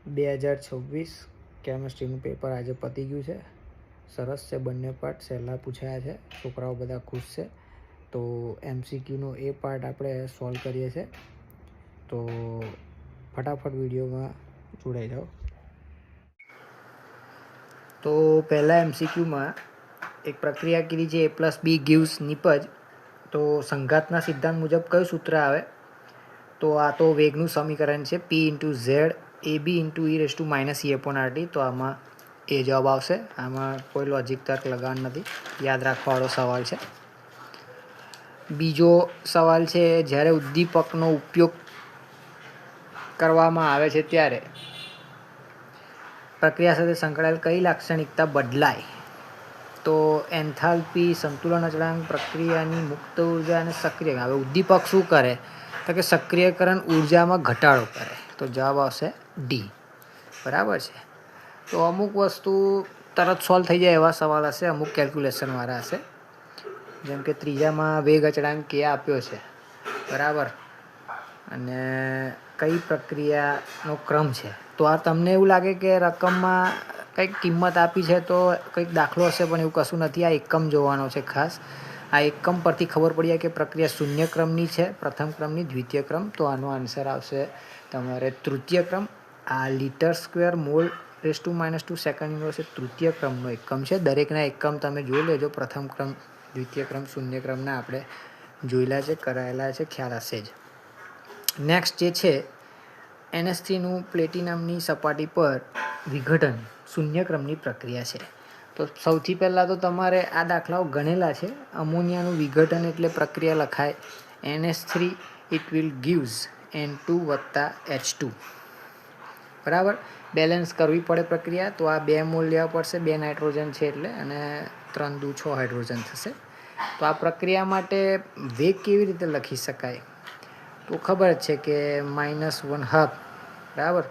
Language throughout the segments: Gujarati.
2026 કેમિસ્ટ્રીનું પેપર આજે પતી ગયું છે. સરસ છે, બંને પાર્ટ સહેલા પૂછાયા છે, છોકરાઓ બધા ખુશ છે. તો MCQનો એ પાર્ટ આપણે સોલ્વ કરીએ છીએ. તો ફટાફટ વિડીયોમાં જોડાઈ જાઓ. તો પહેલાં MCQમાં એક પ્રક્રિયા કીધી છે, A+B gives નિપજ. તો સંઘાતના સિદ્ધાંત મુજબ કયું સૂત્ર આવે? તો આ તો વેગનું સમીકરણ છે, P × Z AB × e - ERT. તો આમાં એ જવાબ આવશે. આમાં કોઈ લોજિક તર્ક લગાવવાનું નથી, યાદ રાખવાવાળો સવાલ છે. બીજો સવાલ છે, જ્યારે ઉદ્દીપકનો ઉપયોગ કરવામાં આવે છે ત્યારે પ્રક્રિયા સાથે સંકળાયેલ કઈ લાક્ષણિકતા બદલાય? તો એન્થાલ્પી, સંતુલન અચળાંક, પ્રક્રિયાની મુક્ત ઉર્જા અને સક્રિય. હવે ઉદ્દીપક શું કરે? તો કે સક્રિયકરણ ઉર્જામાં ઘટાડો કરે. તો જવાબ આવશે D. બરાબર છે. તો અમુક વસ્તુ તરત સોલ્વ થઈ જાય એવા સવાલ હશે, અમુક કેલ્ક્યુલેશનવાળા હશે. જેમ કે ત્રીજામાં વેગ અચળાંક K આપ્યો છે, બરાબર, અને કઈ પ્રક્રિયાનો ક્રમ છે. તો આ તમને એવું લાગે કે રકમમાં કંઈક કિંમત આપી છે તો કંઈક દાખલો હશે, પણ એવું કશું નથી. આ એકમ જોવાનો છે ખાસ. આ એકમ પરથી ખબર પડી જાય કે પ્રક્રિયા શૂન્ય ક્રમની છે, પ્રથમ ક્રમની, દ્વિતીય ક્રમ. તો આનો આન્સર આવશે તમારે તૃતીય ક્રમ. આ litre square mole (-2) second inverse એ તૃતીય ક્રમનો એકમ છે. દરેકના એકમ તમે જોઈ લેજો. પ્રથમ ક્રમ, દ્વિતીય ક્રમ, શૂન્ય ક્રમના આપણે જોયેલા છે, કરાયેલા છે, ખ્યાલ હશે જ. નેક્સ્ટ જે છે, NH3નું પ્લેટિનમની સપાટી પર વિઘટન શૂન્ય ક્રમની પ્રક્રિયા છે. તો સૌથી પહેલાં તો તમારે આ દાખલાઓ ગણેલા છે. અમોનિયાનું વિઘટન એટલે પ્રક્રિયા લખાય NH3 it will gives N2 + H2. બરાબર, બેલેન્સ કરવી પડે પ્રક્રિયા. તો આ 2 મોલ લેવા પડશે, 2 નાઇટ્રોજન છે એટલે, અને 3 દુ 6 હાઇડ્રોજન થશે. તો આ પ્રક્રિયા માટે વેગ કેવી રીતે લખી શકાય? તો ખબર જ છે કે -1/2, બરાબર,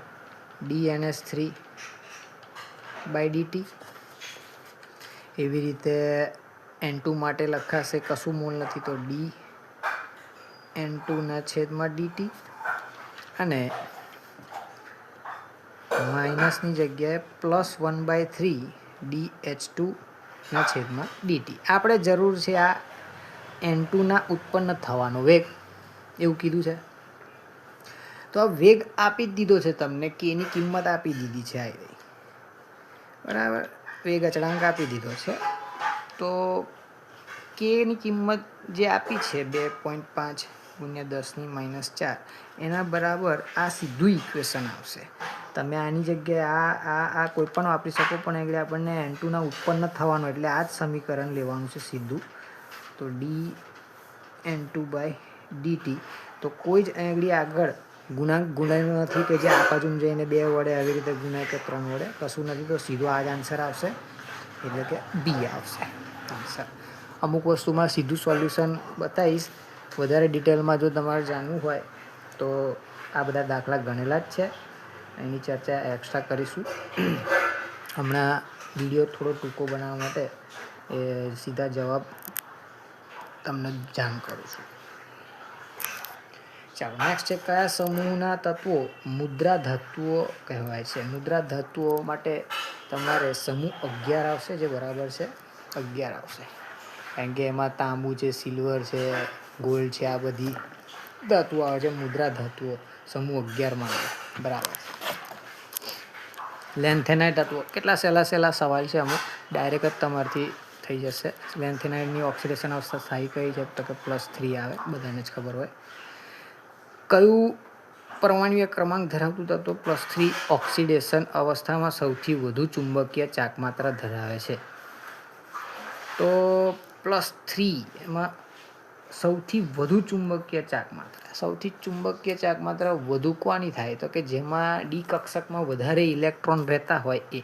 dNH3/dt. એવી રીતે N2 માટે લખાશે, કશું મોલ નથી તો dN2/dt, અને માઇનસની જગ્યાએ +1/3 dH2/dt. આપણે જરૂર છે આ N2ના ઉત્પન્ન થવાનો વેગ, એવું કીધું છે. તો આ વેગ આપી જ દીધો છે તમને, કે એની કિંમત આપી દીધી છે, આ બરાબર, વેગ અચળાંક આપી દીધો છે. તો કેની કિંમત જે આપી છે 2.5 × 10⁻⁴, એના બરાબર આ સીધું ઇક્વેશન આવશે. તમે આની જગ્યાએ આ કોઈ પણ વાપરી શકો, પણ આગળ આપણને N2ના ઉત્પન્ન થવાનો એટલે આ જ સમીકરણ લેવાનું છે સીધું. તો dN2/dt. તો કોઈ જ આગળ ગુણાંક ગુણાયેલો નથી કે જે આ બાજુમાં જઈને 2 વડે આવી રીતે ગુણાય કે 3 વડે, કશું નથી. તો સીધો આ જ આન્સર આવશે, એટલે કે B આવશે આન્સર. અમુક વસ્તુમાં સીધું સોલ્યુશન બતાવીશ. વધારે ડિટેલમાં જો તમારે જાણવું હોય તો આ બધા દાખલા ગણેલા જ છે, એની ચર્ચા એક્સ્ટ્રા કરીશું. હમણાં વિડીયો થોડો ટૂંકો બનાવવા માટે એ સીધા જવાબ તમને જાણ કરું છું. ચાલો, નેક્સ્ટ છે, કયા સમૂહના તત્વો મુદ્રા ધાતુઓ કહેવાય છે? મુદ્રા ધાતુઓ માટે તમારે સમૂહ 11 આવશે, જે બરાબર છે 11 આવશે, કારણ કે એમાં તાંબુ છે, સિલ્વર છે, ગોલ્ડ છે, આ બધી ધાતુઓ આવે છે. મુદ્રા ધાતુઓ સમૂહ 11માં આવે, બરાબર. લેન્થેનાઇટ તત્વો, કેટલા સહેલા સવાલ છે, અમુક ડાયરેક્ટ જ તમારથી થઈ જશે. લેન્થેનાઇટની ઓક્સિડેશન અવસ્થા સ્થાયી કઈ છે? તો કે +3 આવે, બધાને જ ખબર હોય. કયું પરમાણ્વીય ક્રમાંક ધરાવતું તત્વ +3 ઓક્સિડેશન અવસ્થામાં સૌથી વધુ ચુંબકીય ચાકમાત્રા ધરાવે છે? તો +3 એમાં સૌથી વધુ ચુંબકીય ચાકમાત્રા વધુ કોની થાય? તો કે જેમાં ડી કક્ષકમાં વધારે ઇલેક્ટ્રોન રહેતા હોય એ.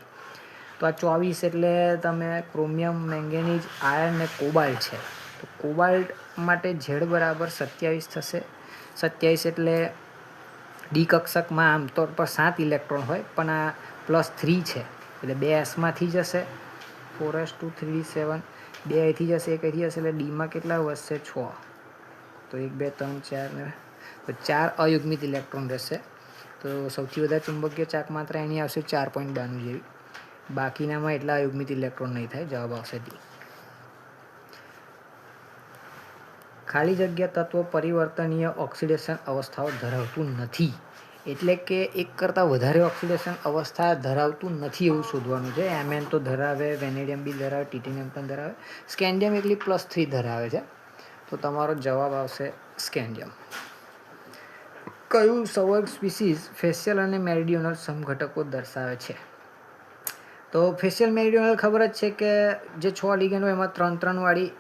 તો આ 24 એટલે તમે ક્રોમિયમ, મેંગેનીઝ, આયર્ન ને કોબાલ્ટ છે. તો કોબાલ્ટ માટે Z બરાબર 27 થશે. 27 એટલે ડી કક્ષકમાં આમતોર પર 7 ઇલેક્ટ્રોન હોય, પણ આ +3 છે એટલે 2 Sમાંથી જશે, 4s2 3 7, 2 અહીંથી જશે, 1 અહીંથી જશે, એટલે ડીમાં કેટલા વધશે? 6. તો 1 2 3 4 ને તો 4 અયુગ્મિત ઇલેક્ટ્રોન રહેશે. તો તો સૌથી વધારે ચુંબકીય ચાક માત્રા એની આવશે 4.92 જેવી. બાકીનામાં એટલા અયુગ્મિત ઇલેક્ટ્રોન નહીં થાય. જવાબ આવશે ડી. ખાલી જગ્યા તત્વ પરિવર્તનીય ઓક્સિડેશન અવસ્થાઓ ધરાવતું નથી. એટલે કે એક કરતાં વધારે ઓક્સિડેશન અવસ્થા ધરાવતું નથી એવું શોધવાનું છે. એમએન તો ધરાવે, વેનેડિયમ બી ધરાવે, ટિટેનિયમ પણ ધરાવે, સ્કેન્ડિયમ એકલી +3 ધરાવે છે. તો તમારો જવાબ આવશે સ્કેન્ડિયમ. કયું સંવર્ગ સ્પીસીઝ ફેશિયલ અને મેરિડિયોનલ સમઘટકો દર્શાવે છે? તો ફેશિયલ મેરિડિયોનલ ખબર જ છે કે જે 6 લિગેન્ડ હોય એમાં 3-3 વાળી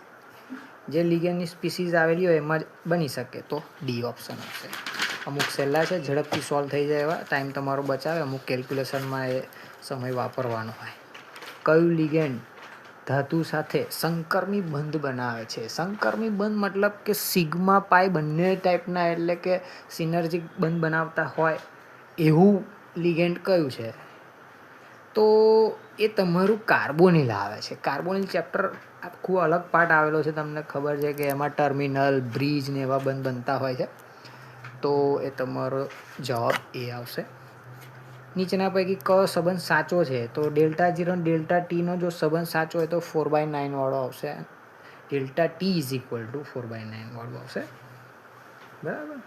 જે લિગેન્ડની સ્પીસીઝ આવેલી હોય એમાં જ બની શકે. તો ડી ઓપ્શન આવશે. અમુક સહેલા છે, ઝડપથી સોલ્વ થઈ જાય એવા, ટાઈમ તમારો બચાવે, અમુક કેલ્ક્યુલેશનમાં એ સમય વાપરવાનો હોય. કયું લિગેન્ડ ધાતુ સાથે સંકર્મી બંધ બનાવે છે? સંકર્મી બંધ મતલબ કે સિગ્મા પાઈ બંને ટાઈપના, એટલે કે સિનર્જિક બંધ બનાવતા હોય એવું લિગેન્ડ કયું છે? તો એ તમારું કાર્બોનિલ આવે છે. કાર્બોનિલ ચેપ્ટર આખું અલગ પાર્ટ આવેલો છે, તમને ખબર છે કે એમાં ટર્મિનલ, બ્રિજ ને એવા બંધ બનતા હોય છે. તો એ તમારો જવાબ એ આવશે. નીચેના પૈકી કયો સંબંધ સાચો છે? તો ΔG અને ΔTનો જો સંબંધ સાચો હોય તો 4/9 વાળો આવશે. ΔT = 4/9 વાળું આવશે. બરાબર,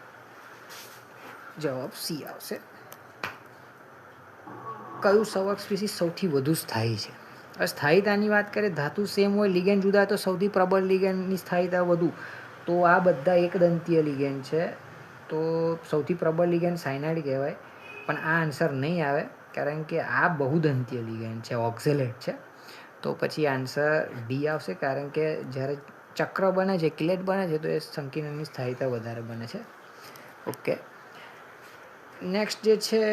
જવાબ સી આવશે. કયું સંવર્ગ સ્પીસીઝ સૌથી વધુ સ્થાયી છે? હવે સ્થાયીતાની વાત કરીએ, ધાતુ સેમ હોય, લિગેન્ડ જુદા હોય તો સૌથી પ્રબળ લિગેન્ડની સ્થાયીતા વધુ. તો આ બધા એકદંતીય લિગેન્ડ છે. તો સૌથી પ્રબળ લિગેન્ડ સાયનાઇડ કહેવાય, પણ આ આન્સર નહીં આવે કારણ કે આ બહુદંતીય લિગેન્ડ છે, ઓક્ઝેલેટ છે. તો પછી આન્સર ડી આવશે, કારણ કે જ્યારે ચક્ર બને છે, કિલેટ બને છે, તો એ સંકીર્ણની સ્થાયીતા વધારે બને છે. ઓકે, નેક્સ્ટ જે છે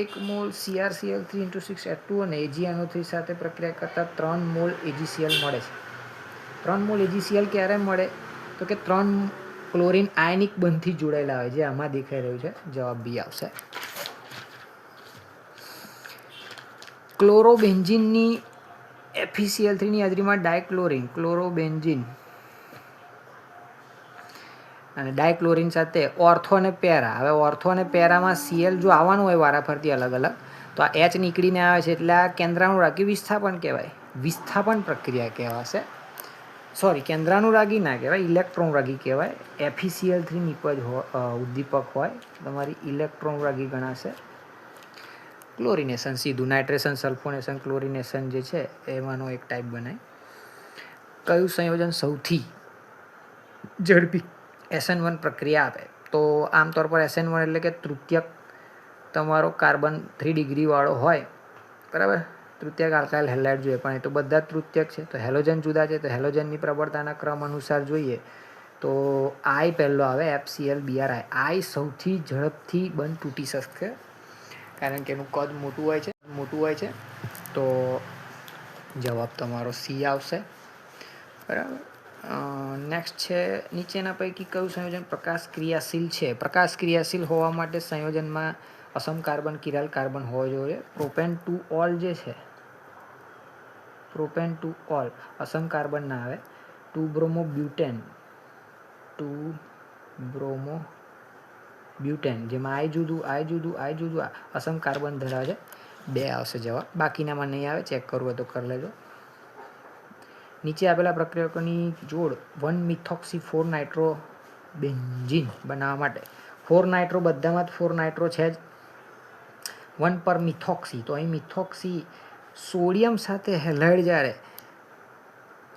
1 મોલ CrCl3 × 6 અને AgNO3 સાથે પ્રક્રિયા કરતાં 3 મોલ AgCl મળે છે. 3 મોલ AgCl ક્યારે મળે? તો કે 3 ક્લોરીન આયનિક બંધથી જોડાયેલા હોય, જે આમાં દેખાઈ રહ્યું છે. જવાબ બી આવશે. ક્લોરોબેન્ઝીનની FeCl3ની હાજરીમાં ડાયક્લોરિન, ક્લોરોબેન્ઝીન અને ડાયક્લોરિન સાથે ઓર્થો અને પેરા. હવે ઓર્થો અને પેરામાં Cl જો આવવાનું હોય વારાફરતી અલગ અલગ, તો આ H નીકળીને આવે છે, એટલે આ કેન્દ્રાનુરાગી વિસ્થાપન કહેવાય. વિસ્થાપન પ્રક્રિયા કહેવાશે. સોરી, કેન્દ્રાનુરાગી ના કહેવાય, ઇલેક્ટ્રોનુરાગી કહેવાય. FeCl3 નિપજ ઉદ્દીપક હોય, તમારી ઇલેક્ટ્રોનુરાગી ગણાશે. ક્લોરિનેશન સીધું નાઇટ્રેશન સલ્ફોનેશન ક્લોરિનેશન જે છે એમાંનો એક ટાઈપ બનાય. કયું સંયોજન સૌથી ઝડપી SN1 પ્રક્રિયા આપે? તો આમતોર પર SN1 એટલે કે તૃતીયક તમારો કાર્બન 3 ડિગ્રી વાળો હોય, બરાબર. તૃતીયક આલ્કાઇલ હેલાઇડ જોઈએ, પણ એ તો બધા જ તૃતીયક છે. તો હેલોજન જુદા છે, તો હેલોજનની પ્રબળતાના ક્રમ અનુસાર જોઈએ તો I પહેલો આવે, FCl BrI. સૌથી ઝડપથી બંધ તૂટી શકશે કારણ કે એનું કદ મોટું હોય છે. તો જવાબ તમારો સી આવશે. બરાબર. નેક્સ્ટ છે નીચેના પૈકી કયું સંયોજન પ્રકાશ ક્રિયાશીલ છે? પ્રકાશ ક્રિયાશીલ હોવા માટે સંયોજનમાં અસમ કાર્બન કિરાલ કાર્બન હોવો જોઈએ. પ્રોપેન ટુ ઓલ જે છે, propane to all Assam carbon ના આવે. 2 બ્રોમો બ્યુટેન, 2 બ્રોમો બ્યુટેન, જેમાં I જુદું અસમ કાર્બન ધરાવે છે. 2 આવશે જવાબ. બાકીનામાં નહીં આવે, ચેક કરવું હોય તો કરી લેજો. નીચે આપેલા પ્રક્રિયકોની જોડ 1-મિથોક્સી 4-નાઇટ્રોબેન્ઝીન બનાવવા માટે. 4 નાઇટ્રો, બધામાં જ 4 નાઇટ્રો છે જ. 1 પર મિથોક્સી, તો અહીં મિથોક્સી સોડિયમ સાથે હેલાઇડ, જ્યારે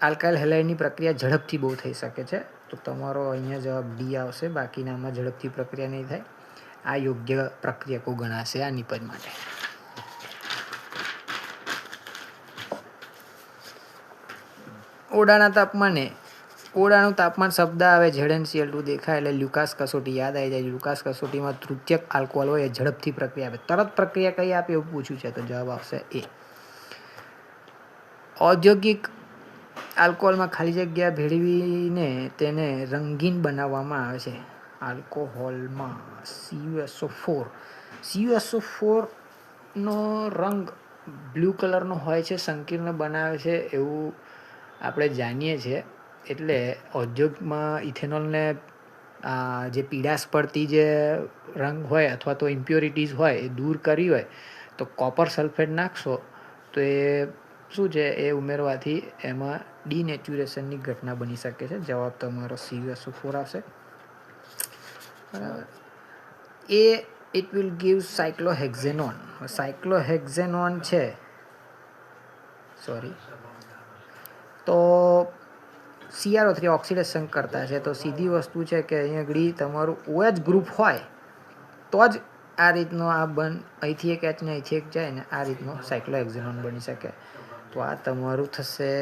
આલ્કાઇલ હેલાઇડની પ્રક્રિયા ઝડપથી બહુ થઈ શકે છે. તો તમારો અહીંયા જવાબ ડી આવશે. બાકીનામાં ઝડપથી પ્રક્રિયા નહીં થાય. આ યોગ્ય પ્રક્રિયકો ગણાશે આ નિપજ માટે. ઓરડાના તાપમાને, ઓરડાનું તાપમાન શબ્દ આવે, ZnCl2 દેખાય એટલે લ્યુકાસ કસોટી યાદ આવી જાય. લ્યુકાસ કસોટીમાં તૃતીયક આલ્કોહોલ હોય, એ ઝડપથી પ્રક્રિયા આપે. તરત પ્રક્રિયા કઈ આપે એવું પૂછ્યું છે, તો જવાબ આવશે એ. ઔદ્યોગિક આલ્કોહોલમાં ખાલી જગ્યા ભેળવીને તેને રંગીન બનાવવામાં આવે છે. આલ્કોહોલમાં CuSO4 નો રંગ બ્લુ કલરનો હોય છે, સંકીર્ણ બનાવે છે એવું આપણે જાણીએ છીએ. એટલે ઔદ્યોગમાં ઇથેનોલને જે પીળાશ પડતી જે રંગ હોય અથવા તો ઇમ્પ્યોરિટીઝ હોય એ દૂર કરી હોય તો કોપર સલ્ફેટ નાખશો તો એ શું છે એ ઉમેરવાથી એમાં ડિનેચ્યુરેશનની ઘટના બની શકે છે. જવાબ તમારો CuSO4 આવશે. બરાબર. It will give cyclohexanone. Cyclohexanone છે તો CrO3 ઓક્સિડેશન કરતા છે. તો સીધી વસ્તુ છે કે અહીંયા આગળ તમારું OH ગ્રુપ હોય તો જ આ રીતનો આ અહીંથી એક H ને અહીંથી એક જાય ને આ રીતનો સાયક્લોહેક્ઝેનોન બની શકે. તો આ તમારું થશે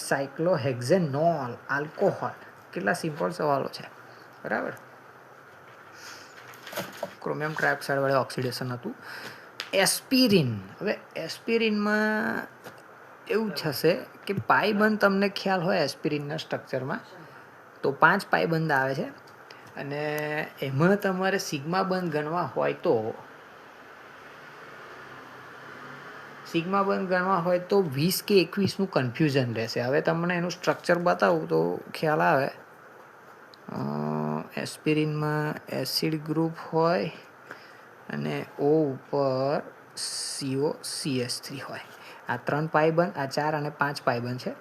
સાયક્લોહેક્ઝેનોલ આલ્કોહોલ. કેટલા સિમ્પલ સવાલો છે, બરાબર. ક્રોમિયમ ટ્રાયોક્સાઇડ વાળા ઓક્સિડેશન હતું. એસ્પિરિન. હવે એસ્પિરિનમાં એવું થશે કે પાઈબંધ તમને ખ્યાલ હોય એસ્પિરિનના સ્ટ્રક્ચરમાં તો 5 પાઈબંધ આવે છે અને એમાં તમારે સિગ્મા બંધ ગણવા હોય તો 20 કે 21નું કન્ફ્યુઝન રહેશે. હવે તમને એનું સ્ટ્રક્ચર બતાવું તો ખ્યાલ આવે. એસ્પિરિનમાં એસિડ ગ્રુપ હોય અને O ઉપર COCH3 હોય. આ 3 પાઈબંધ, આ 4 અને 5 પાઈબંધ છે.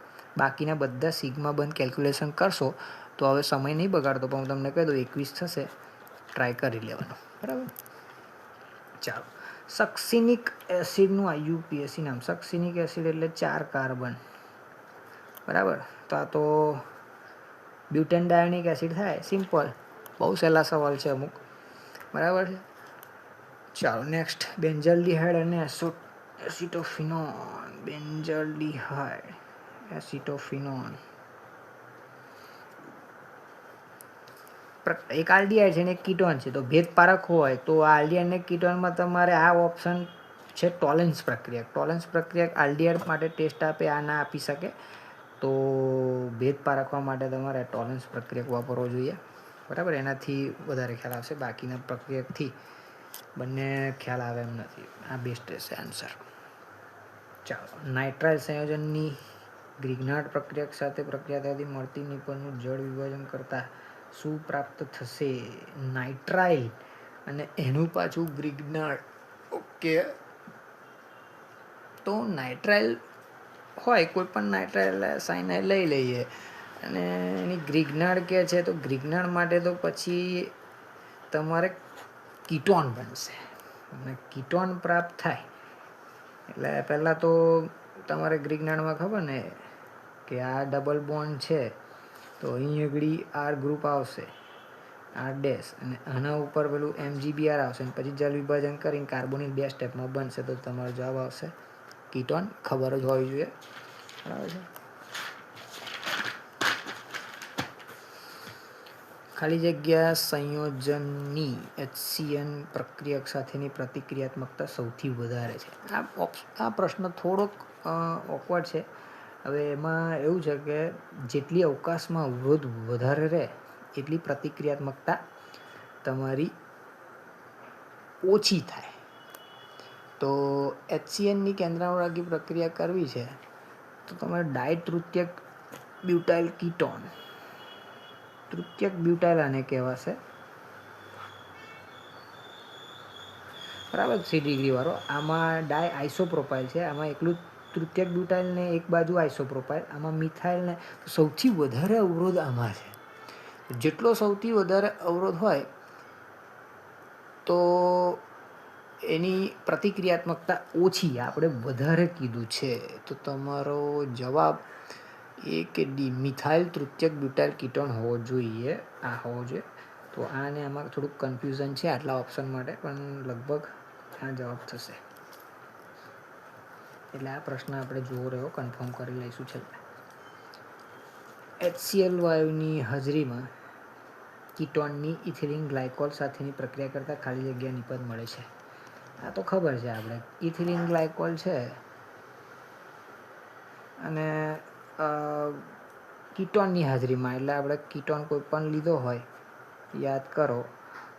બાકીના બધા સિગ્મા બંધ કેલ્ક્યુલેશન કરશો તો હવે સમય નહીં બગાડતો પણ હું તમને કહી દઉં 21 થશે. ટ્રાય કરી લેવાનું, બરાબર. ચાલો, સક્સિનિક એસિડનું IUPAC નામ. સક્સિનિક એસિડ એટલે 4 કાર્બન, બરાબર. તો આ તો બ્યુટેન એસિડ થાય. સિમ્પલ, બહુ સહેલા સવાલ છે અમુક, બરાબર છે. ચાલો નેક્સ્ટ, બેન્ઝાલ્ડિહાઇડ અને એસિટોફિનોન. બેન્ઝાલ્ડિહાઇડ, એસિટોફિનોન. એક આલ્ડિહાઇડ છે ને એક કીટોન છે. તો ભેદ પારખવો હોય તો આલ્ડિહાઇડ ને કીટોનમાં તમારે આ ઓપ્શન છે ટોલેન્સ પ્રક્રિયા. ટોલેન્સ પ્રક્રિયા આલ્ડિહાઇડ માટે ટેસ્ટ આપે, આ ના આપી શકે. તો ભેદ પારખવા માટે તમારે ટોલેન્સ પ્રક્રિયક વાપરવો જોઈએ, બરાબર. એનાથી વધારે ખ્યાલ આવશે. બાકીના પ્રક્રિયકથી બંને ખ્યાલ આવે એમ નથી. આ બેસ્ટ રહેશે આન્સર. ચાલો, નાઇટ્રાઇલ સંયોજનની ગ્રિગ્નાર્ડ પ્રક્રિયક સાથે પ્રક્રિયા થવાથી મળતી નિપલનું જળ વિભાજન કરતા શું પ્રાપ્ત થશે? નાઇટ્રાઇલ અને એનું પાછું ગ્રિગ્નાર્ડ. ઓકે, તો નાઇટ્રાઇલ હોય, કોઈ પણ નાઇટ્રાઇલ સાઇનાઇડ લઈ લઈએ અને એની ગ્રિગ્નાર્ડ કે છે તો ગ્રિગ્નાર્ડ માટે તો પછી તમારે કીટોન બનશે અને કીટોન પ્રાપ્ત થાય એટલે પહેલાં તો તમારે ગ્રિગ્નાર્ડમાં ખબર ને કે આ ડબલ બોન્ડ છે તો અહીં આગળ R ગ્રુપ આવશે, R ડેશ, અને આના ઉપર પેલું MgBr આવશે અને પછી જલ વિભાજન કરીને કાર્બોનિલ 2 સ્ટેપમાં બનશે. તો તમારો જવાબ આવશે કીટોન. ખબર જ હોવી જોઈએ, બરાબર છે. ખાલી જગ્યા સંયોજનની HCN પ્રક્રિયક સાથેની પ્રતિક્રિયાત્મકતા સૌથી વધારે છે. આ પ્રશ્ન થોડોક ઓકવર્ડ છે. હવે એમાં એવું છે કે જેટલી અવકાશમાં અવરોધ વધારે રહે એટલી પ્રતિક્રિયાત્મકતા તમારી ઓછી થાય. તો HCNની કેન્દ્રાનુરાગી પ્રક્રિયા કરવી છે તો તમારે ડાયતૃતીયક બ્યુટાઇલ કીટોન, તૃતીયક બ્યુટાઇલ આને કહેવાશે, બરાબર. 3 ડિગ્રી વાળો. આમાં ડાય આઇસોપ્રોપાઇલ છે. આમાં એકલું તૃતીયક બ્યુટાઇલ ને એક બાજુ આઇસોપ્રોપાઇલ. આમાં મિથાઇલ ને સૌથી વધારે અવરોધ આમાં છે. જેટલો સૌથી વધારે અવરોધ હોય તો એની પ્રતિક્રિયાત્મકતા ઓછી, આપણે વધારે કીધું છે. તો તમારો જવાબ એ કે ડી, મિથાઇલ તૃતીયક બ્યુટાઇલ કીટોન હોવો જોઈએ. આ હોવો જોઈએ. તો આને આમાં થોડુંક કન્ફ્યુઝન છે આટલા ઓપ્શન માટે, પણ લગભગ આ જવાબ થશે. એટલે આ પ્રશ્ન આપણે જોવો રહ્યો, કન્ફર્મ કરી લઈશું છેલ્લે. HCl વાયુની હાજરીમાં કીટોનની ઇથિલિન ગ્લાયકોલ સાથેની પ્રક્રિયા કરતાં ખાલી જગ્યા નિપજ મળે છે. આ તો ખબર છે આપણે. ઇથિલિન ગ્લાયકોલ છે અને કીટોનની હાજરીમાં, એટલે આપણે કીટોન કોઈ પણ લીધો હોય, યાદ કરો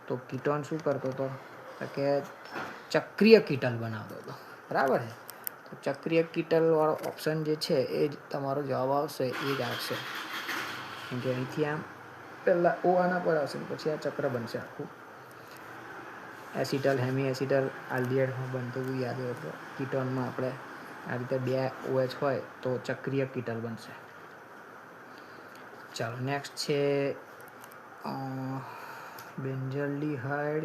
તો કીટોન શું કરતો હતો કે ચક્રીય કીટલ બનાવતો હતો, બરાબર છે. તો ચક્રીય કીટલવાળો ઓપ્શન જે છે એ જ તમારો જવાબ આવશે, એ જ આવશે. કેમ કે અહીંથી આમ પહેલાં ઓ આના પર આવશે પછી આ ચક્ર બનશે આખું. એસિટલ હેમી એસિટલ આલ્ડિહાઇડમાં બનતું હતું યાદ હોય તો કીટોનમાં આપણે આ રીતે 2 OH હોય તો ચક્રીય કીટલ બનશે. ચાલો નેક્સ્ટ છે બેન્ઝાલ્ડિહાઇડ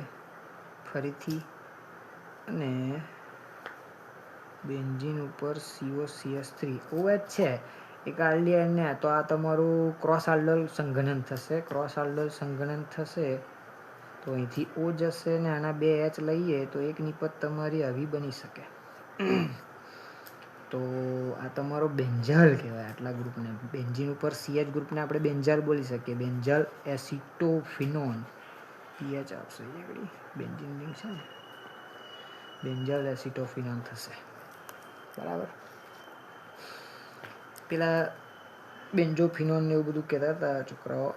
ફરીથી અને બેન્ઝીન ઉપર COCH3 OH છે એક આલ્ડિહાઇડ ને તો આ તમારું ક્રોસ આલ્ડલ સંઘનન થશે. ક્રોસ આલ્ડલ સંઘનન થશે તો અહીંથી O જશે ને આના 2 H લઈએ તો એક નિપત તમારી આવી બની શકે. તો આ તમારો બેન્ઝાલ કહેવાય આટલા ગ્રુપને. બેન્ઝીન ઉપર CH ગ્રુપને આપણે બેન્ઝાલ બોલી શકીએ. બેન્ઝાલ એસિટોફિનોન PH આવશે આગળ બેન્ઝીન રિંગ છે ને બેન્ઝાલ એસિટોફિનોન થશે. બરાબર. પેલા બેન્ઝોફિનોન ને એવું બધું કહેતા હતા છોકરાઓ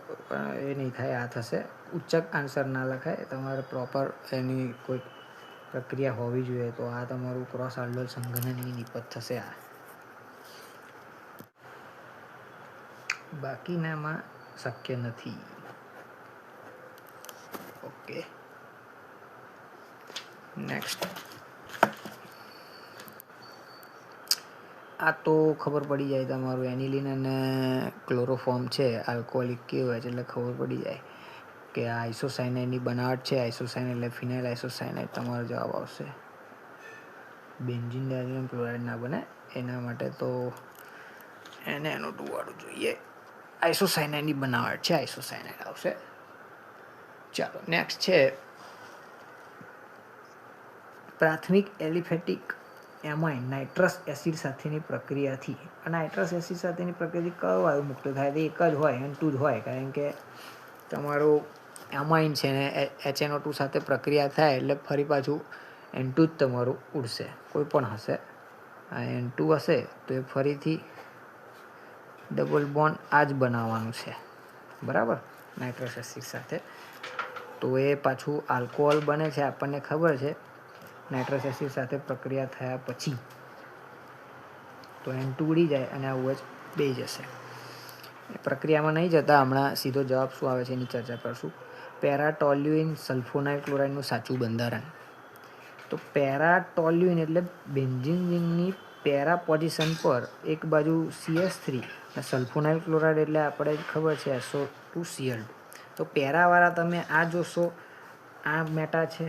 એ નહીં થાય આ થશે. ઉચ્ચક આન્સર ના લખાય તમારે પ્રોપર એની કોઈ પ્રક્રિયા હોવી જોઈએ. તો આ તમારું ક્રોસ આલ્ડોલ સંઘનનની નિપત થશે. આ બાકીનામાં શક્ય નથી. Okay next. આ તો ખબર પડી જાય તમારું એનિલિન અને ક્લોરોફોર્મ છે આલ્કોહોલિક કહેવાય છે એટલે ખબર પડી જાય કે આ આઇસોસાયનાઇડની બનાવટ છે. આઇસોસાયનાઇડ એટલે ફિનાઇલ આઇસોસાયનાઇડ તમારો જવાબ આવશે. બેન્ઝીન ડાયઝોનિયમ ક્લોરાઇડ ના બને એના માટે તો એને NO2 વાળું જોઈએ. આઇસોસાયનાઇડની બનાવટ છે આઇસોસાયનાઇડ આવશે. ચાલો નેક્સ્ટ છે પ્રાથમિક એલિફેટિક એમાઇન નાઇટ્રસ એસિડ સાથેની પ્રક્રિયાથી. નાઇટ્રસ એસિડ સાથેની પ્રક્રિયાથી કયો વાયુ મુક્ત થાય તો એક જ હોય N2 જ હોય કારણ કે તમારું એમાઇન છે ને HNO2 સાથે પ્રક્રિયા થાય એટલે ફરી પાછું N2 જ તમારું ઉડશે. કોઈ પણ હશે આ N2 હશે તો એ ફરીથી ડબલ બોન્ડ આ જ બનાવવાનું છે. બરાબર. નાઇટ્રસ એસિડ સાથે તો એ પાછું આલ્કોહોલ બને છે આપણને ખબર છે. નાઇટ્રસ એસિડ સાથે પ્રક્રિયા થયા પછી તો N2 ઉડી જાય અને આ OH બે જશે. પ્રક્રિયામાં નહીં જતા હમણાં સીધો જવાબ શું આવે છે એની ચર્ચા કરશું. પેરાટોલ્યુઇન સલ્ફોનાઇલ ક્લોરાઇડનું સાચું બંધારણ. તો પેરાટોલ્યુઇન એટલે બેન્ઝીન રિંગની પેરા પોઝિશન પર એક બાજુ CH3 અને સલ્ફોનાઇલ ક્લોરાઇડ એટલે આપણે ખબર છે SO2Cl2. તો પેરાવાળા તમે આ જોશો આ મેટા છે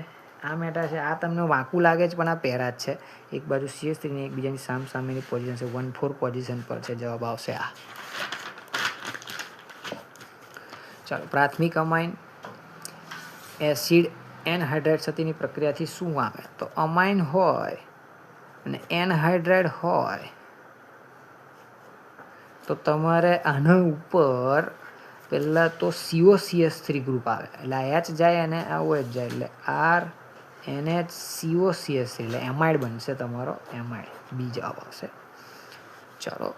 આ તમને વાંકું લાગે છે પણ આ પેરા જ છે. એક બાજુ CH3 ને એકબીજાની સામસામેની પોઝિશન છે 1,4 પોઝિશન પર છે. જવાબ આવશે આ. ચાલો પ્રાથમિક અમાઇન એસિડ એનહાઇડ્રાઇડ સાથેની પ્રક્રિયાથી શું આવે તો અમાઇન હોય અને એનહાઇડ્રાઇડ હોય તો તમારે આના ઉપર પહેલાં તો COCH3 ગ્રુપ આવે એટલે H જાય અને આ OH જાય એટલે RNHCOCH3 એટલે એમાઇડ બનશે તમારો એમાઇડ. બી જવાબ આવશે. ચાલો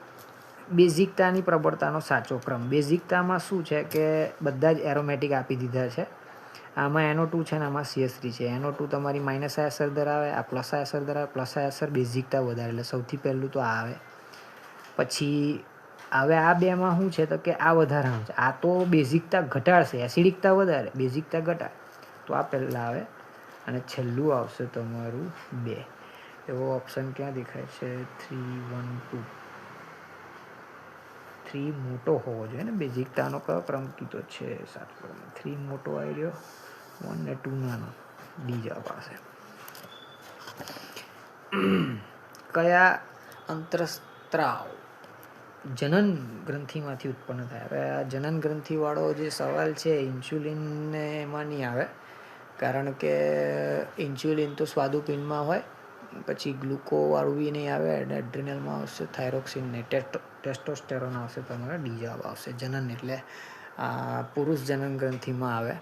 બેઝિકતાની પ્રબળતાનો સાચો ક્રમ. બેઝિકતામાં શું છે કે બધા જ એરોમેટિક આપી દીધા છે. આમાં NO2 છે ને આમાં CH3 છે. NO2 તમારી માઇનસ આય અસર ધરાવે આ પ્લસ આય અસર ધરાવે. પ્લસ આય અસર બેઝિકતા વધારે એટલે સૌથી પહેલું તો આ આવે. પછી હવે આ બેમાં શું છે તો કે આ વધારાનું છે. આ તો બેઝિકતા ઘટાડશે એસિડિકતા વધારે બેઝિકતા ઘટાડે તો આ પહેલાં આવે અને છેલ્લું આવશે તમારું 2. એવો ઓપ્શન ક્યાં દેખાય છે 3 1 2 3 મોટો હોવો જોઈએ ને. બેઝિકતાનો કયો ક્રમ કીધો છે 3 મોટો આવી રહ્યો 1 ને 2 નાનો. ડી જવાબ આવશે. કયા અંતરસ્ત્રાવ જનન ગ્રંથિમાંથી ઉત્પન્ન થાય. હવે આ જનન ગ્રંથિવાળો જે સવાલ છે ઇન્સ્યુલિનને એમાં નહીં આવે કારણ કે ઇન્સ્યુલિન તો સ્વાદુપિંડમાં હોય. પછી ગ્લુકોવાળું બી નહીં આવે અને એડ્રિનલમાં આવશે થાઇરોક્સિન ને ટેસ્ટોસ્ટેરોન આવશે. તમારે ડી જવાબ આવશે. જનન એટલે પુરુષ જનન ગ્રંથિમાં આવે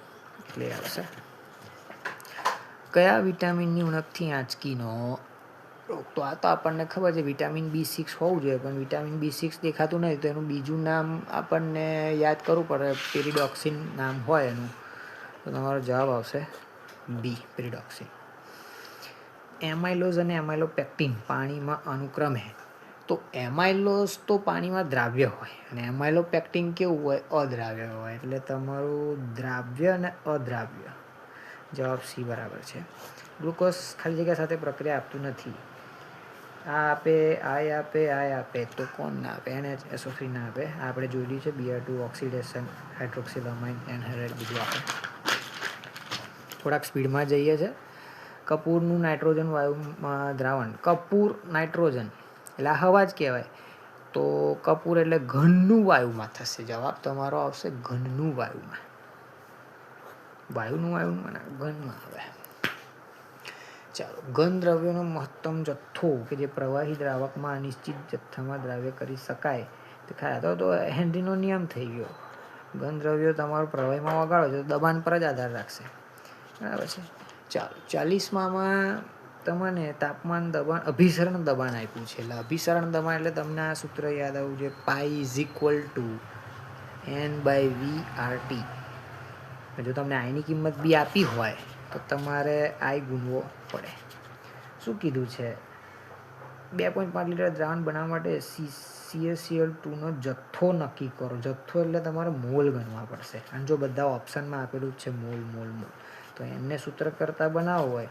એટલે આવશે. કયા વિટામિનની ઉણપથી આંચકીનો રોગ. તો આ તો આપણને ખબર છે વિટામિન B6 હોવું જોઈએ પણ વિટામિન B6 દેખાતું નહીં તો એનું બીજું નામ આપણને યાદ કરવું પડે. પેરિડોક્સિન નામ હોય એનું તો તમારો જવાબ આવશે બી પેરિડોક્સિન. એમાઇલોઝ અને એમાઇલોપેક્ટિન પાણીમાં અનુક્રમે તો એમાઇલોસ તો પાણીમાં દ્રાવ્ય હોય અને એમાઇલોપેક્ટિન કેવું હોય? અદ્રાવ્ય હોય. એટલે તમારું દ્રાવ્ય અને અદ્રાવ્ય, જવાબ સી બરાબર છે. ગ્લુકોઝ ખાલી જગ્યા સાથે પ્રક્રિયા આપતું નથી. આ આપે, આપે તો કોણ ના આપે? NHSO3 ના આપે. આપણે જોયેલું છે Br2 ઓક્સિડેશન, હાઇડ્રોક્સિલામાઇન, એનહાઇડ્રાઇડ બધું આપે. થોડાક સ્પીડમાં જઈએ છે. કપૂરનું નાઇટ્રોજન વાયુમાં દ્રાવણ. કપૂર નાઇટ્રોજન એટલે આ હવા જ કહેવાય. તો કપૂર એટલે ઘનનું વાયુમાં થશે. જવાબ તમારો આવશે ઘનનું વાયુમાં. વાયુમાં ઘનમાં આવે. ચાલો, ઘન દ્રવ્યોનો મહત્તમ જથ્થો કે જે પ્રવાહી દ્રાવકમાં અનિશ્ચિત જથ્થામાં દ્રાવ્ય કરી શકાય તે ખાય તો હેનરીનો નિયમ થઈ ગયો. ઘન દ્રવ્યો તમારું પ્રવાહીમાં વગાડો છો તો દબાણ પર જ આધાર રાખશે. બરાબર છે. ચાલો, 40માં તમને તાપમાન દબાણ, અભિસરણ દબાણ આપ્યું છે. એટલે અભિસરણ દબાણ એટલે તમને આ સૂત્ર યાદ આવવું જોઈએ, π=N/V/RT. જો તમને આઈની કિંમત બી આપી હોય તો તમારે આઈ ગુણવો પડે. શું કીધું છે? 2.5 લીટર દ્રાવણ બનાવવા માટે CaCl2નો જથ્થો નક્કી કરો. જથ્થો એટલે તમારે મોલ ગણવા પડશે. અને જો બધા ઓપ્શનમાં આપેલું જ છે મોલ, તો એમને સૂત્ર કરતાં બનાવવું હોય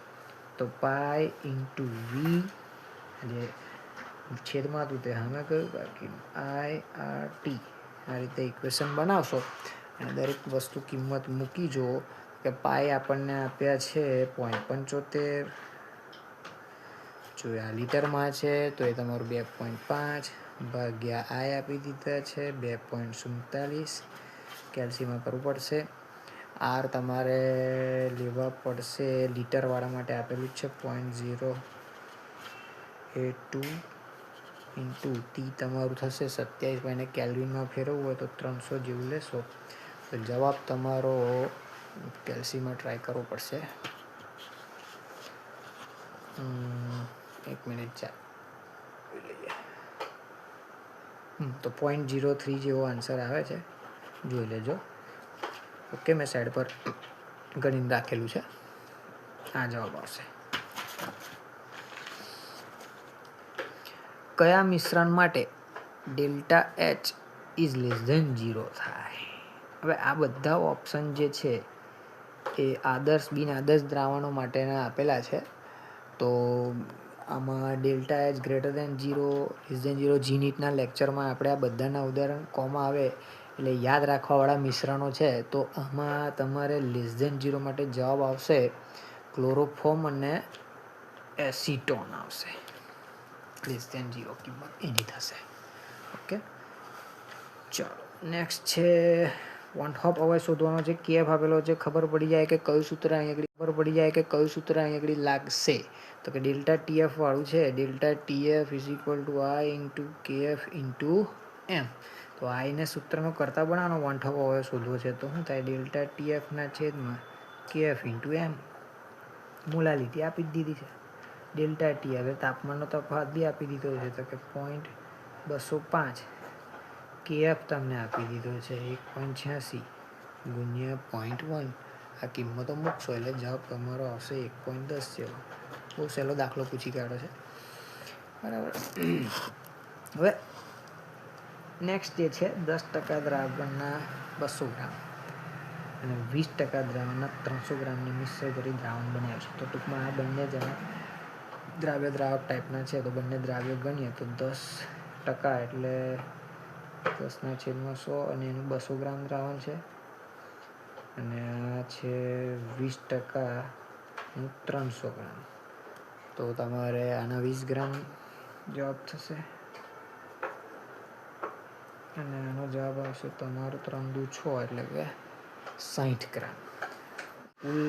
તો π×V, જે છેદમાં હતું તે અમે કહ્યું બાકી IRT. આ રીતે ઇક્વેશન બનાવશો અને દરેક વસ્તુ કિંમત મૂકી જો કે પાઈ આપણને આપ્યા છે 0.75, જો આ લીટરમાં છે તો એ તમારું 2.5 ભાગ્યા આઈ આપી દીધા છે 2.47. કેલ્સીમાં કરવું પડશે. આર તમારે લેવા પડશે, લીટરવાળા માટે આપેલું જ છે 0.082 ઇન્ટુ ટી તમારું થશે 27. એને કેલ્વિનમાં ફેરવવું હોય તો 300 જેવું લેશો. તો જવાબ તમારો કેલ્સીમાં ટ્રાય કરવો પડશે. 1 મિનિટ ચાલુ લઈએ. તો 0.03 જેવો આન્સર આવે છે, જોઈ લેજો. ઓકે, મેં સાઈડ પર ગણીને રાખેલું છે. આ જવાબ આવશે. કયા મિશ્રણ માટે ΔH <0 થાય? હવે આ બધા ઓપ્શન જે છે એ આદર્શ બિન આદર્શ દ્રાવણો માટેના આપેલા છે. તો આમાં ΔH <0 જીનીટના લેક્ચરમાં આપણે આ બધાના ઉદાહરણ કોમાં આવે એટલે યાદ રાખવાવાળા મિશ્રણો છે. તો આમાં તમારે <0 માટે જવાબ આવશે ક્લોરોફોર્મ અને એસિટોન આવશે. <0 કિંમત એની થશે. ઓકે, ચાલો નેક્સ્ટ છે વન હોપ અવાજ શોધવાનો છે. કેફ આપેલો છે. ખબર પડી જાય કે કયું સૂત્ર અહીં લાગશે. તો કે ΔTF વાળું છે. ΔTF = I × KF × M. તો આઈને સૂત્રનો કરતા બનાવવાનો વન હોપ અવાજ શોધવો છે તો શું થાય? ΔTF ના છેદમાં KF × M. મોલાલિટી આપી જ દીધી છે. ΔTF તાપમાનનો તફાવત બી આપી દીધો છે તો કે 0.205. KF તમને આપી દીધો છે 1.86 ગુણ્યા 0.1. આ કિંમતો મૂકશો એટલે જવાબ તમારો આવશે 1.10 જેવો. બહુ સહેલો દાખલો પૂછી કાઢો છે. બરાબર. હવે નેક્સ્ટ જે છે 10% દ્રાવણના 200 ગ્રામ અને 20% દ્રાવણના 300 ગ્રામની મિશ્ર કરી દ્રાવણ બનાવ્યું છે. તો ટૂંકમાં આ બંને જણા દ્રાવક ટાઈપના છે. તો બંને દ્રાવ્ય ગણીએ તો 10% એટલે 10/100 અને એનું 200 ગ્રામ દ્રાવણ છે. અને આ છે 20% નું 300 ગ્રામ. તો તમારે આના 20 ગ્રામ જવાબ થશે અને આનો જવાબ આવશે તમારો 3×6 એટલે કે 60 ગ્રામ. કુલ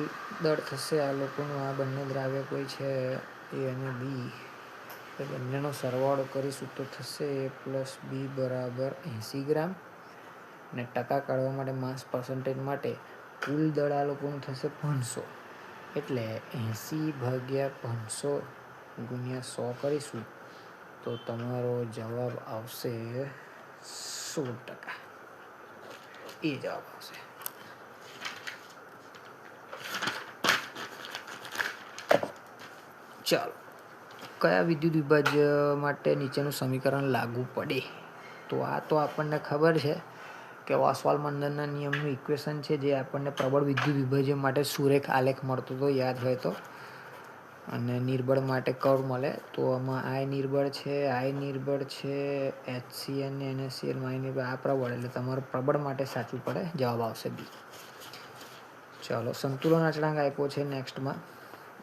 દળ થશે આ લોકોનું, આ બંને દ્રાવ્ય કોઈ છે એ અને બી, એ બંનેનો સરવાળો કરીશું તો થશે A + B = 80 ગ્રામ. અને ટકા કાઢવા માટે માસ પર્સન્ટેજ માટે કુલ દળ આ લોકોનું થશે 500. એટલે 80/500 × 100 કરીશું તો તમારો જવાબ આવશે 16%. એ જવાબ આવશે. ચાલો, કયા વિદ્યુત વિભાજ્ય માટે નીચેનું સમીકરણ લાગુ પડે? તો આ તો આપણને ખબર છે કે ઓસ્વાલ્ડ મંડળના નિયમનું ઇક્વેશન છે, જે આપણને પ્રબળ વિદ્યુત વિભાજ્ય માટે સુરેખ આલેખ મળતો તો યાદ હોય તો, અને નિર્બળ માટે કર્વ મળે. તો આમાં આઈ નિર્બળ છે, HCl અને NaCl માં નિર્બળ, આ પ્રબળ, એટલે તમારું પ્રબળ માટે સાચું પડે, જવાબ આવશે બી. ચાલો, સંતુલન અચળાંક આપ્યો છે નેક્સ્ટમાં.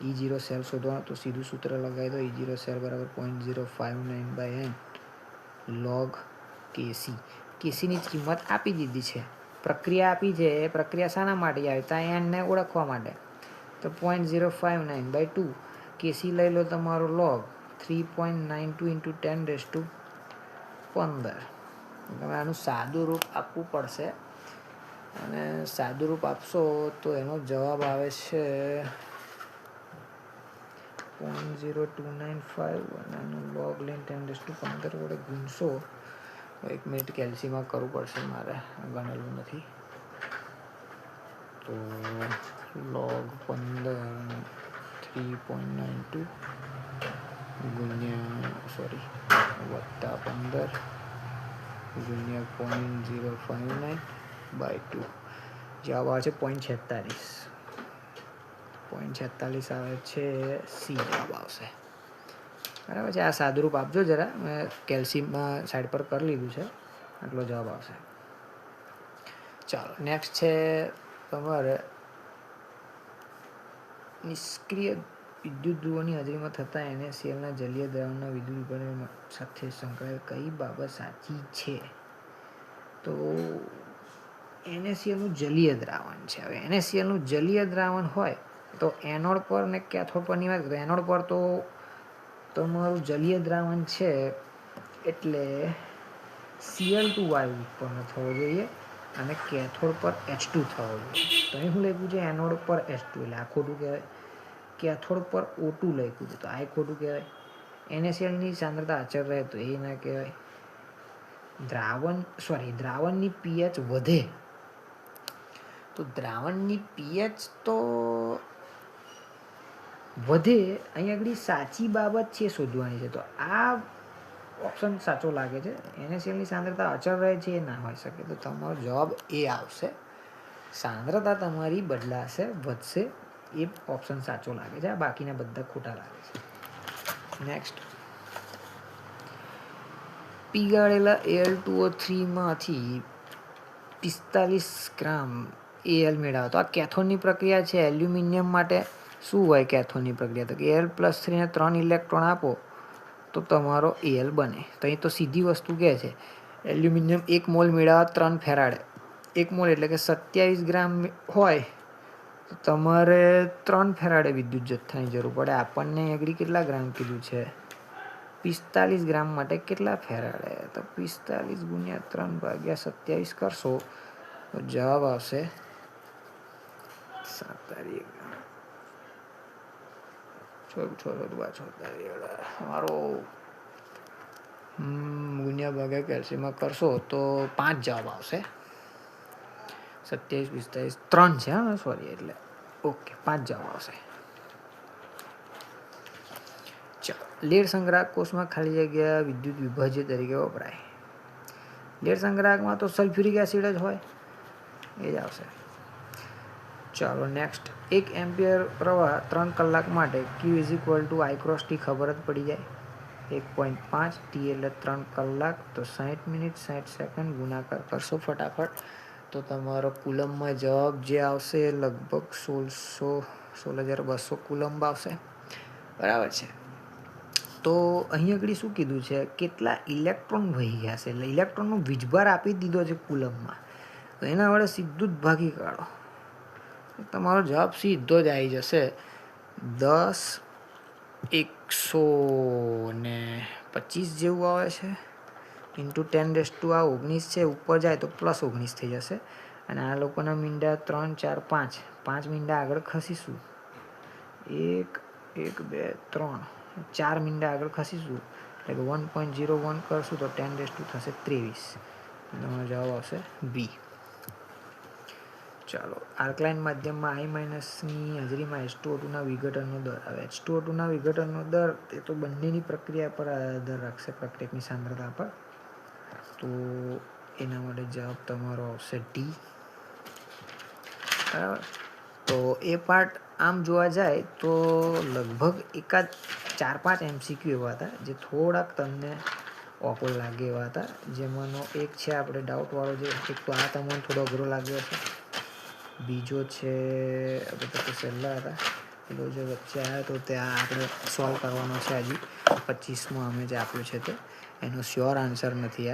E0 સેલ શોધવાનો, તો સીધું સૂત્ર લગાવી દો. E0 સેલ બરાબર 0.059/n log Kc. Kcની કિંમત આપી દીધી છે, પ્રક્રિયા આપી છે. એ પ્રક્રિયા શાના માટે આવી? ત્યાં n ને ઓળખવા માટે. તો 0.059/2 Kc લઈ લો તમારો log 3.92 × 10⁻15. તમે આનું સાદું રૂપ આપવું પડશે, અને સાદું રૂપ આપશો તો એનો જવાબ આવે છે 0.0295, અને આનું log લઈને 10⁻15 વડે ગુણશો. 1 મિનિટ કેલ્સીમાં કરવું પડશે મારે, ગણેલું નથી. તો log 15 3.92 વત્તા 15 ગુણ્યા 0.059/2, જવાબ આવે છે 0.46. 0.46 આવે છે સી, જવાબ આવશે. બરાબર છે. આ સાદુરૂપ આપજો જરા, મેં કેલ્સીમાં સાઈડ પર કરી લીધું છે, આટલો જવાબ આવશે. ચાલો, નેક્સ્ટ છે તમારે નિષ્ક્રિય વિદ્યુત ધ્રુવોની હાજરીમાં થતા NaClના જલીય દ્રાવણના વિદ્યુત વિભાજન સાથે સંકળાયેલ કઈ બાબત સાચી છે? તો NaClનું જલીય દ્રાવણ છે. હવે NaClનું જલીય દ્રાવણ હોય તો એનોડ પર ને કેથોડ પરની વાત કરીએ. એનોડ પર તો તમારું જલીય દ્રાવણ છે એટલે Cl2 વાયુ ઉત્પન્ન થવો જોઈએ, અને કેથોડ પર H2 થવો જોઈએ. તો અહીં શું લખ્યું છે? એનોડ પર H2, એટલે આ ખોટું કહેવાય. કેથોડ પર O2 લખ્યું છે, તો આ ખોટું કહેવાય. NaClની સાંદ્રતા અચળ રહે તો એ ના કહેવાય. દ્રાવણની pH વધે તો દ્રાવણની pH તો વધે. અહીંયા આગળ સાચી બાબત છે શોધવાની છે, તો આ ઓપ્શન સાચો લાગે છે. NaClની સાંદ્રતા અચળ રહે છે, એ ના હોઈ શકે. તો તમારો જવાબ એ આવશે. સાંદ્રતા તમારી બદલાશે, વધશે, એ ઓપ્શન સાચો લાગે છે. આ બાકીના બધા ખોટા લાગે છે. નેક્સ્ટ, પીગાળેલા Al2O3માંથી 45 ગ્રામ Al મેળવો. તો આ કેથોડની પ્રક્રિયા છે. એલ્યુમિનિયમ માટે શું હોય કેથોડની પ્રક્રિયા? તો કે Al+3 ને 3 ઇલેક્ટ્રોન આપો તો તમારો Al બને. તો અહીં તો સીધી વસ્તુ કહે છે, એલ્યુમિનિયમ 1 મોલ મેળવવા 3 ફેરાડે. 1 મોલ એટલે કે 27 ગ્રામ હોય તો તમારે 3 ફેરાડે વિદ્યુત જથ્થાની જરૂર પડે. આપણને આગળ કેટલા ગ્રામ કીધું છે? 45 ગ્રામ માટે કેટલા ફેરાડે? તો 45 × 3/27 કરશો તો જવાબ આવશે તમારો ગુણ્યા ભાગ્યા કેલ્સીમાં કરશો તો 5 જવાબ આવશે. 27 45 3 છે, હા સોરી, એટલે ઓકે 5 જવાબ આવશે. ચાલો, લેડ સંગ્રાહક કોષમાં ખાલી જગ્યા વિદ્યુત વિભાજ્ય તરીકે વપરાય. લેડ સંગ્રાહકમાં તો સલ્ફ્યુરિક એસિડ જ હોય, એ જ આવશે. ચાલો, નેક્સ્ટ, 1 એમ્પિયર પ્રવાહ 3 કલાક માટે Q = I × T ખબર જ પડી જાય. 1.5 T એટલે 3 કલાક, તો 60 મિનિટ 60 સેકન્ડ ગુણાકાર કરશો ફટાફટ તો તમારો કુલમમાં જવાબ જે આવશે લગભગ 16,200 કુલમ આવશે. બરાબર છે. તો અહીં આગળ શું કીધું છે? કેટલા ઇલેક્ટ્રોન વહી ગયા છે, એટલે ઇલેક્ટ્રોનનો વીજભાર આપી દીધો છે કુલમમાં. તો એના વડે સીધું જ ભાગી કાઢો, તમારો જવાબ સીધો જ આવી જશે 10/125 જેવું આવે છે, × 10⁻19 છે. ઉપર જાય તો +19 થઈ જશે. અને આ લોકોના મીંડા 3 4 5 મીંડા આગળ ખસીશું. 1 1 2 3 4 મીંડા આગળ ખસીશું, એટલે 1.01 કરશું તો 10⁻23 થશે. તમારો જવાબ આવશે બી. ચાલો, આલ્કલાઇન માધ્યમમાં I માઇનસની હાજરીમાં H2O2ના વિઘટનનો દર. હવે H2O2ના વિઘટનનો દર તે તો બંનેની પ્રક્રિયા પર આધાર રાખશે, પ્રક્રિયકની સાંદ્રતા પર. તો એના માટે જવાબ તમારો આવશે D. બરાબર. તો એ પાર્ટ આમ જોવા જાય તો લગભગ એકાદ 4-5 MCQ એવા હતા જે થોડાક તમને ઓકવર્ડ લાગે એવા હતા. જેમાંનો એક છે આપણે ડાઉટવાળો, જે એક તો આ તમને થોડો અઘરો લાગ્યો છે. બીજો છે આપણે તો સહેલા હતા. પેલો જે વચ્ચે આવ્યો તો ત્યાં આપણે સોલ્વ કરવાનો છે હજી. 25માં અમે જે આપ્યું છે તે એનો શ્યોર આન્સર નથી આ.